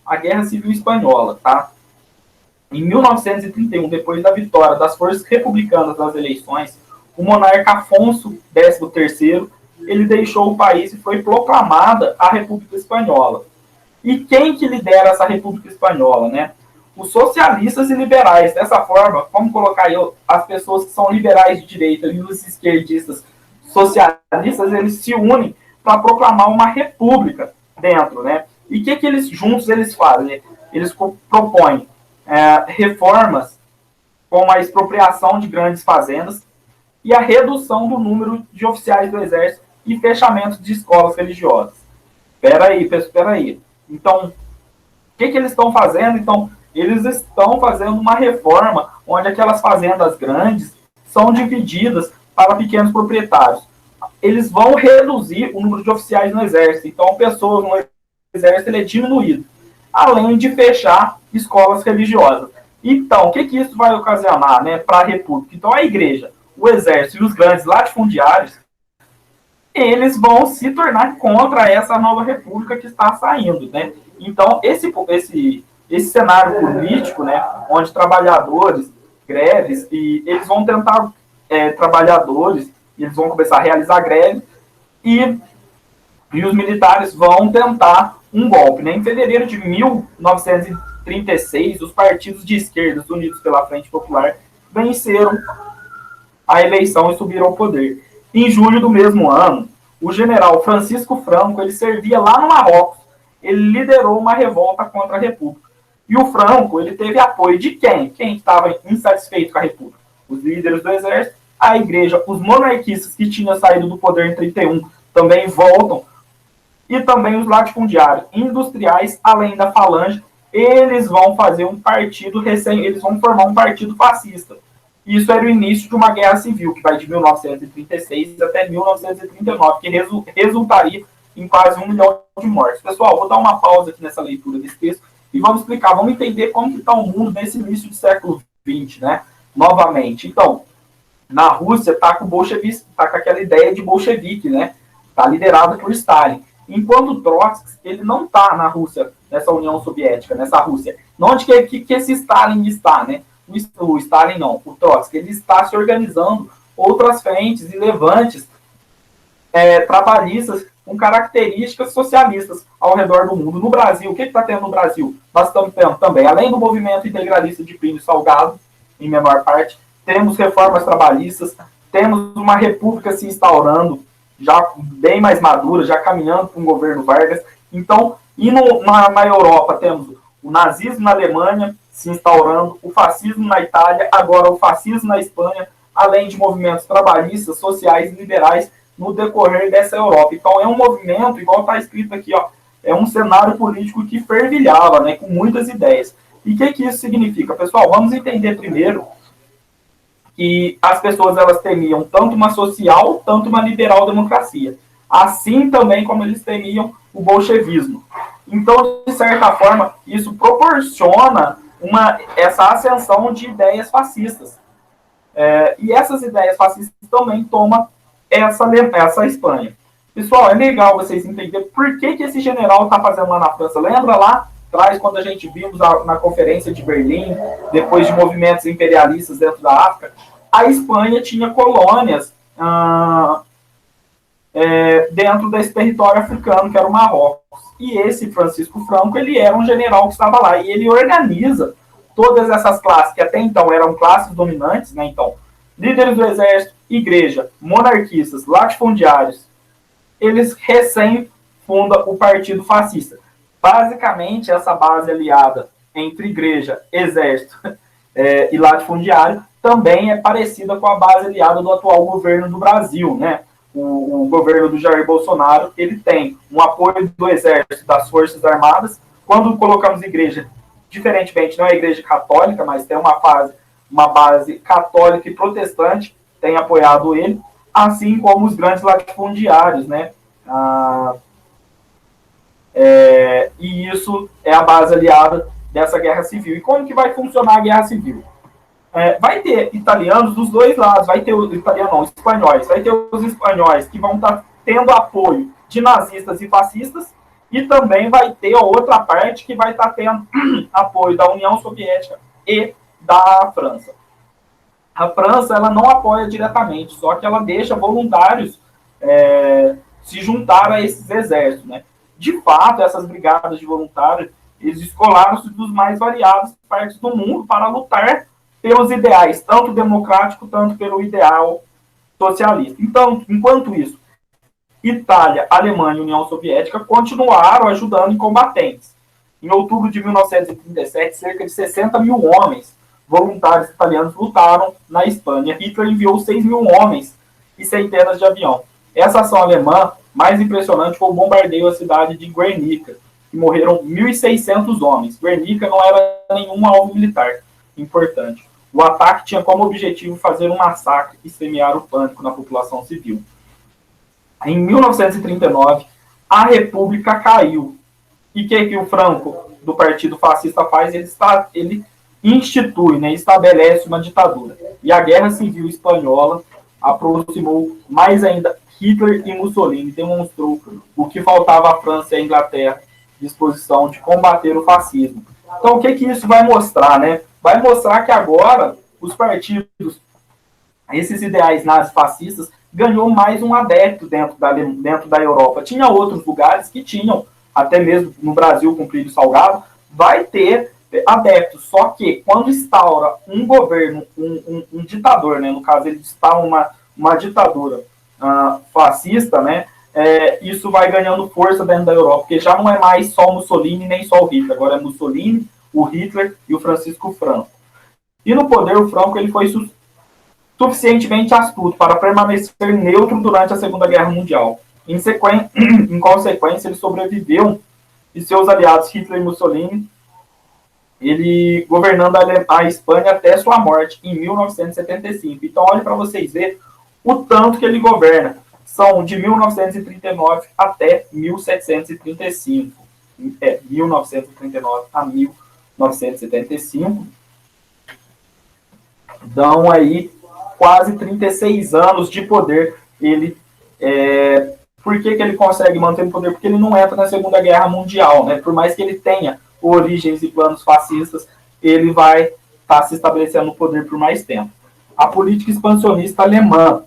a Guerra Civil Espanhola, tá? Em 1931, depois da vitória das forças republicanas nas eleições, o monarca Afonso XIII, ele deixou o país e foi proclamada a República Espanhola. E quem que lidera essa República Espanhola, né? Os socialistas e liberais. Dessa forma, vamos colocar aí as pessoas que são liberais de direita e os esquerdistas socialistas, eles se unem para proclamar uma república dentro, né? E o que eles juntos eles fazem? Eles propõem reformas como a expropriação de grandes fazendas e a redução do número de oficiais do exército e fechamento de escolas religiosas. Espera aí. Então, o que eles estão fazendo? Então, eles estão fazendo uma reforma onde aquelas fazendas grandes são divididas para pequenos proprietários. Eles vão reduzir o número de oficiais no exército. Então, pessoas no exército ele é diminuído, além de fechar escolas religiosas. Então, o que isso vai ocasionar, né, para a República? Então, a igreja, o exército e os grandes latifundiários, eles vão se tornar contra essa nova república que está saindo, né? Então, esse cenário político, né, onde trabalhadores, greves, e eles vão tentar, trabalhadores, eles vão começar a realizar greve, e os militares vão tentar um golpe, né? Em fevereiro de 1936, os partidos de esquerda, unidos pela Frente Popular, venceram a eleição e subiram ao poder. Em julho do mesmo ano, o general Francisco Franco, ele servia lá no Marrocos, ele liderou uma revolta contra a República. E o Franco, ele teve apoio de quem? Quem estava insatisfeito com a República? Os líderes do exército, a igreja, os monarquistas que tinham saído do poder em 31 também voltam, e também os latifundiários industriais, além da falange, eles vão fazer um partido eles vão formar um partido fascista. Isso era o início de uma guerra civil, que vai de 1936 até 1939, que resultaria em quase 1 milhão de mortes. Pessoal, vou dar uma pausa aqui nessa leitura desse texto e vamos explicar, vamos entender como está o mundo nesse início do século XX, né? Novamente. Então, na Rússia está com o bolchevismo, está com aquela ideia de bolchevique, né? Está liderada por Stalin. Enquanto o Trotsky, ele não está na Rússia, nessa União Soviética, nessa Rússia. Onde que esse Stalin está, né? O Stalin não, o Trotsky, ele está se organizando outras frentes e levantes trabalhistas com características socialistas ao redor do mundo. No Brasil, o que está tendo no Brasil? Nós estamos tendo também, além do movimento integralista de Plínio Salgado, em menor parte, temos reformas trabalhistas, temos uma república se instaurando, já bem mais madura, já caminhando com o governo Vargas. Então, e na Europa temos o nazismo na Alemanha se instaurando, o fascismo na Itália, agora o fascismo na Espanha, além de movimentos trabalhistas, sociais e liberais no decorrer dessa Europa. Então é um movimento, igual está escrito aqui, ó, é um cenário político que fervilhava, né, com muitas ideias. E o que isso significa? Pessoal, vamos entender primeiro que as pessoas elas temiam tanto uma social, tanto uma liberal democracia. Assim também como eles temiam o bolchevismo. Então, de certa forma, isso proporciona essa ascensão de ideias fascistas. E essas ideias fascistas também tomam essa Espanha. Pessoal, é legal vocês entenderem por que esse general está fazendo lá na França. Lembra lá atrás, quando a gente vimos na Conferência de Berlim, depois de movimentos imperialistas dentro da África, a Espanha tinha colônias dentro desse território africano, que era o Marrocos. E esse Francisco Franco, ele era um general que estava lá, e ele organiza todas essas classes, que até então eram classes dominantes, né? Então, líderes do exército, igreja, monarquistas, latifundiários, eles recém fundam o Partido Fascista. Basicamente, essa base aliada entre igreja, exército e latifundiário também é parecida com a base aliada do atual governo do Brasil, né? O governo do Jair Bolsonaro, ele tem um apoio do exército, das forças armadas. Quando colocamos igreja, diferentemente, não é a igreja católica, mas tem uma base católica e protestante, tem apoiado ele, assim como os grandes latifundiários, né? E isso é a base aliada dessa guerra civil. E como que vai funcionar a guerra civil? Vai ter italianos dos dois lados, vai ter os espanhóis, vai ter os espanhóis que vão estar tendo apoio de nazistas e fascistas, e também vai ter a outra parte que vai estar tendo apoio da União Soviética e da França. A França ela não apoia diretamente, só que ela deixa voluntários se juntar a esses exércitos. Né? De fato, essas brigadas de voluntários, eles escolaram-se dos mais variados partes do mundo para lutar pelos ideais, tanto democrático, tanto pelo ideal socialista. Então, enquanto isso, Itália, Alemanha e União Soviética continuaram ajudando em combatentes. Em outubro de 1937, cerca de 60 mil homens voluntários italianos lutaram na Espanha. Hitler enviou 6 mil homens e centenas de aviões. Essa ação alemã, mais impressionante, foi o bombardeio à cidade de Guernica, que morreram 1.600 homens. Guernica não era nenhum alvo militar importante. O ataque tinha como objetivo fazer um massacre e semear o pânico na população civil. Em 1939, a República caiu. E o que o Franco, do Partido Fascista, faz? Ele institui, né, estabelece uma ditadura. E a Guerra Civil Espanhola aproximou mais ainda Hitler e Mussolini, demonstrou o que faltava à França e à Inglaterra, disposição de combater o fascismo. Então, o que isso vai mostrar? Né? Vai mostrar que agora os partidos, esses ideais nazifascistas, ganhou mais um adepto dentro da Europa. Tinha outros lugares que tinham, até mesmo no Brasil, com Plínio Salgado, vai ter adeptos. Só que quando instaura um governo, um ditador, né, no caso ele instaura uma ditadura fascista, né, isso vai ganhando força dentro da Europa, porque já não é mais só Mussolini nem só o Hitler, agora é Mussolini, o Hitler e o Francisco Franco. E no poder, o Franco ele foi suficientemente astuto para permanecer neutro durante a Segunda Guerra Mundial. Em consequência, ele sobreviveu e seus aliados Hitler e Mussolini, ele governando a Espanha até sua morte em 1975. Então, olhe para vocês verem o tanto que ele governa. São de 1939 até 1735. 1939 a 1975. Dão aí quase 36 anos de poder. Ele, por que ele consegue manter o poder? Porque ele não entra na Segunda Guerra Mundial. Né? Por mais que ele tenha origens e planos fascistas, ele vai estar se estabelecendo no poder por mais tempo. A política expansionista alemã,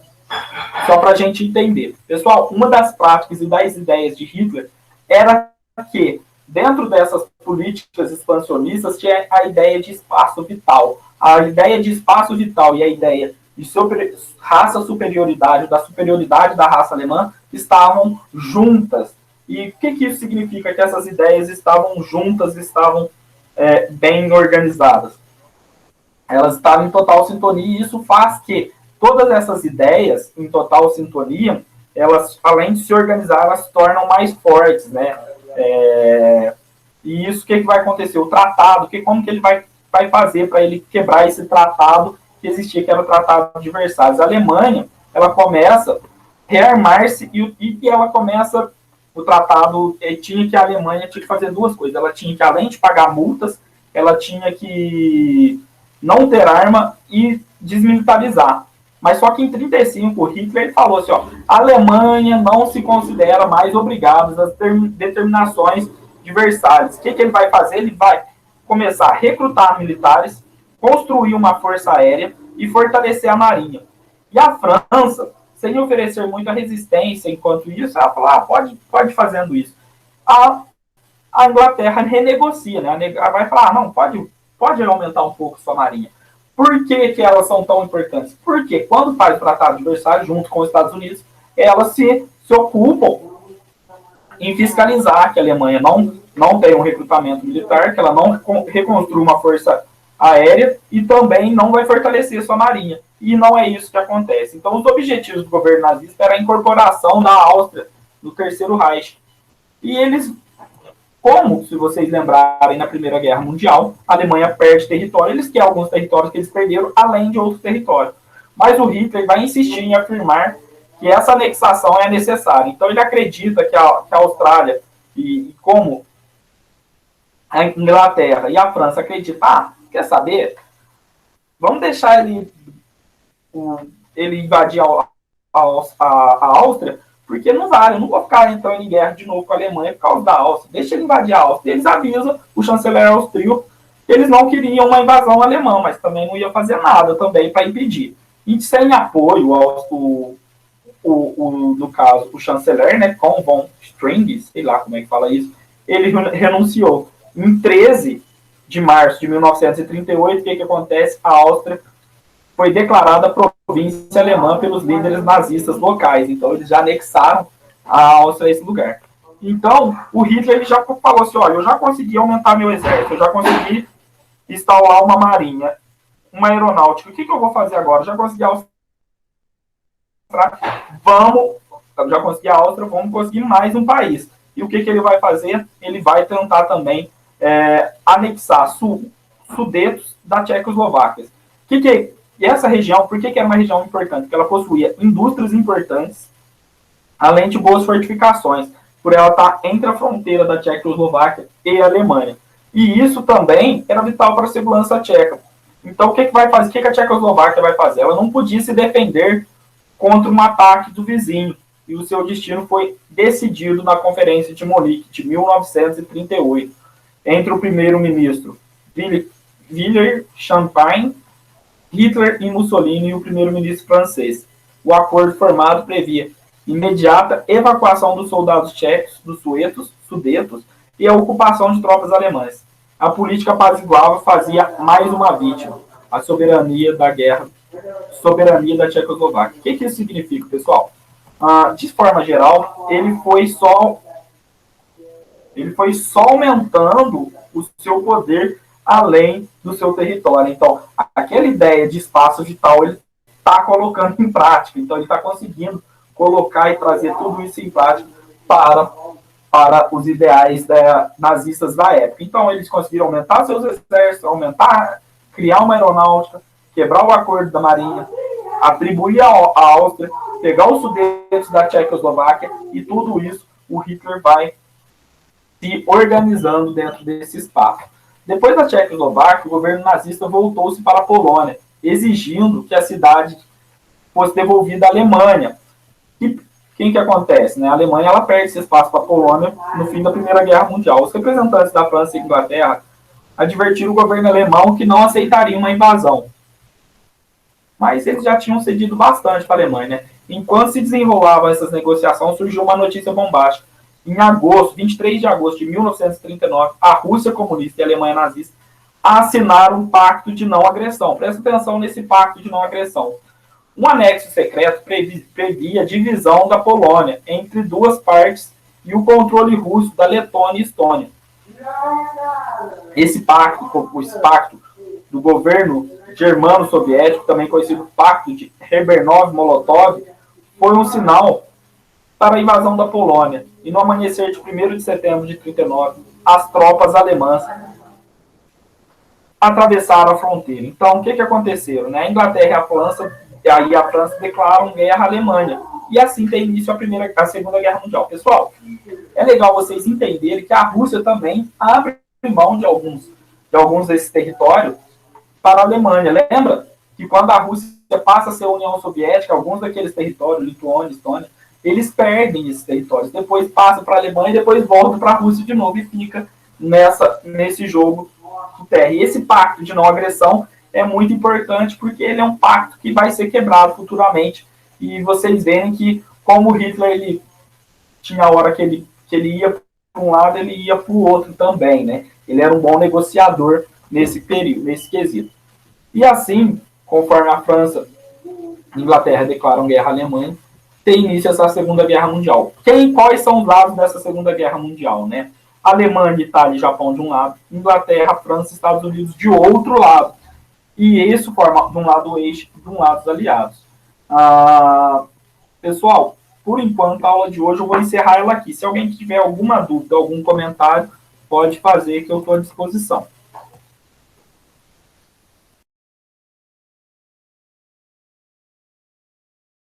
só para a gente entender. Pessoal, uma das práticas e das ideias de Hitler era que, dentro dessas políticas expansionistas, tinha a ideia de espaço vital. A ideia de espaço vital e a ideia de raça superioridade, da superioridade da raça alemã, estavam juntas. E o que isso significa? Que essas ideias estavam juntas, estavam bem organizadas. Elas estavam em total sintonia, e isso faz que todas essas ideias em total sintonia, elas, além de se organizar, elas se tornam mais fortes, né? E isso, o que vai acontecer? O tratado, como que ele vai fazer para ele quebrar esse tratado que existia, que era o Tratado de Versalhes? A Alemanha, ela começa a rearmar-se e ela começa, o tratado tinha que a Alemanha tinha que fazer duas coisas. Ela tinha que, além de pagar multas, ela tinha que não ter arma e desmilitarizar. Mas só que em 1935, o Hitler falou assim, a Alemanha não se considera mais obrigada às determinações de Versalhes. O que ele vai fazer? Ele vai começar a recrutar militares, construir uma força aérea e fortalecer a marinha. E a França, sem oferecer muita resistência enquanto isso, ela falou, pode fazendo isso. A Inglaterra renegocia, né? Ela vai falar, não, pode aumentar um pouco sua marinha. Por que elas são tão importantes? Porque quando faz o Tratado de Versalhes, junto com os Estados Unidos, elas se ocupam em fiscalizar que a Alemanha não tenha um recrutamento militar, que ela não reconstrua uma força aérea e também não vai fortalecer sua marinha. E não é isso que acontece. Então, os objetivos do governo nazista era a incorporação da Áustria no Terceiro Reich. E eles, como, se vocês lembrarem, na Primeira Guerra Mundial, a Alemanha perde território, eles querem alguns territórios que eles perderam, além de outros territórios. Mas o Hitler vai insistir em afirmar que essa anexação é necessária. Então, ele acredita que a Austrália, e como a Inglaterra e a França acreditam, quer saber? Vamos deixar ele invadir a Áustria, Porque não vale, eu não vou ficar entrando em guerra de novo com a Alemanha por causa da Áustria. Deixa ele invadir a Áustria. Eles avisam o chanceler austríaco que eles não queriam uma invasão alemã, mas também não ia fazer nada também para impedir. E sem apoio no caso, o chanceler, né, com von String, sei lá como é que fala isso, ele renunciou. Em 13 de março de 1938, o que acontece? A Áustria foi declarada província alemã pelos líderes nazistas locais. Então, eles já anexaram a Áustria a esse lugar. Então, o Hitler ele já falou assim, olha, eu já consegui aumentar meu exército, eu já consegui instaurar uma marinha, uma aeronáutica. O que eu vou fazer agora? Eu já consegui a Áustria. Já consegui a Áustria, vamos conseguir mais um país. E o que ele vai fazer? Ele vai tentar também anexar Sudetos da Tchecoslováquia. E essa região, por que era uma região importante? Porque ela possuía indústrias importantes, além de boas fortificações, por ela estar entre a fronteira da Tchecoslováquia e a Alemanha. E isso também era vital para a segurança tcheca. Então, o que vai fazer? O que a Tchecoslováquia vai fazer? Ela não podia se defender contra um ataque do vizinho. E o seu destino foi decidido na Conferência de Munique de 1938, entre o primeiro-ministro Villers Champagne, Hitler e Mussolini e o primeiro-ministro francês. O acordo formado previa imediata evacuação dos soldados tchecos dos Sudetos e a ocupação de tropas alemãs. A política apaziguável fazia mais uma vítima, a soberania da guerra, soberania da Tchecoslováquia. O que isso significa, pessoal? De forma geral, ele foi só aumentando o seu poder além do seu território. Então, aquela ideia de espaço vital, ele está colocando em prática. Então, ele está conseguindo colocar e trazer tudo isso em prática para os ideais nazistas da época. Então, eles conseguiram aumentar seus exércitos, criar uma aeronáutica, quebrar o acordo da Marinha, atribuir a Áustria, pegar os Sudetos da Tchecoslováquia, e tudo isso o Hitler vai se organizando dentro desse espaço. Depois da Tchecoslováquia, o governo nazista voltou-se para a Polônia, exigindo que a cidade fosse devolvida à Alemanha. E quem que acontece? Né? A Alemanha ela perde esse espaço para a Polônia no fim da Primeira Guerra Mundial. Os representantes da França e Inglaterra advertiram o governo alemão que não aceitaria uma invasão. Mas eles já tinham cedido bastante para a Alemanha. Né? Enquanto se desenrolavam essas negociações, surgiu uma notícia bombástica. Em agosto, 23 de agosto de 1939, a Rússia comunista e a Alemanha nazista assinaram um pacto de não agressão. Presta atenção nesse pacto de não agressão. Um anexo secreto previa a divisão da Polônia entre duas partes e o controle russo da Letônia e Estônia. Esse pacto do governo germano-soviético, também conhecido Pacto de Ribbentrop-Molotov, foi um sinal para a invasão da Polônia. E no amanhecer de 1º de setembro de 1939, as tropas alemãs atravessaram a fronteira. Então, o que aconteceu? Né? A Inglaterra e a França declaram guerra à Alemanha. E assim tem início a Segunda Guerra Mundial. Pessoal, é legal vocês entenderem que a Rússia também abre mão de alguns desses territórios para a Alemanha. Lembra que quando a Rússia passa a ser a União Soviética, alguns daqueles territórios, Lituânia, Estônia, eles perdem esses territórios, depois passa para a Alemanha e depois volta para a Rússia de novo e fica nesse jogo de terra. E esse pacto de não agressão é muito importante porque ele é um pacto que vai ser quebrado futuramente. E vocês veem que, como o Hitler ele tinha a hora que ele ia para um lado, ele ia para o outro também, né? Ele era um bom negociador nesse período, nesse quesito. E assim, conforme a França e a Inglaterra declaram guerra à Alemanha, tem início essa Segunda Guerra Mundial. Quais são os lados dessa Segunda Guerra Mundial, né? Alemanha, Itália e Japão de um lado, Inglaterra, França e Estados Unidos de outro lado. E isso forma, de um lado, o eixo, de um lado, os aliados. Pessoal, por enquanto, a aula de hoje eu vou encerrar ela aqui. Se alguém tiver alguma dúvida, algum comentário, pode fazer que eu estou à disposição.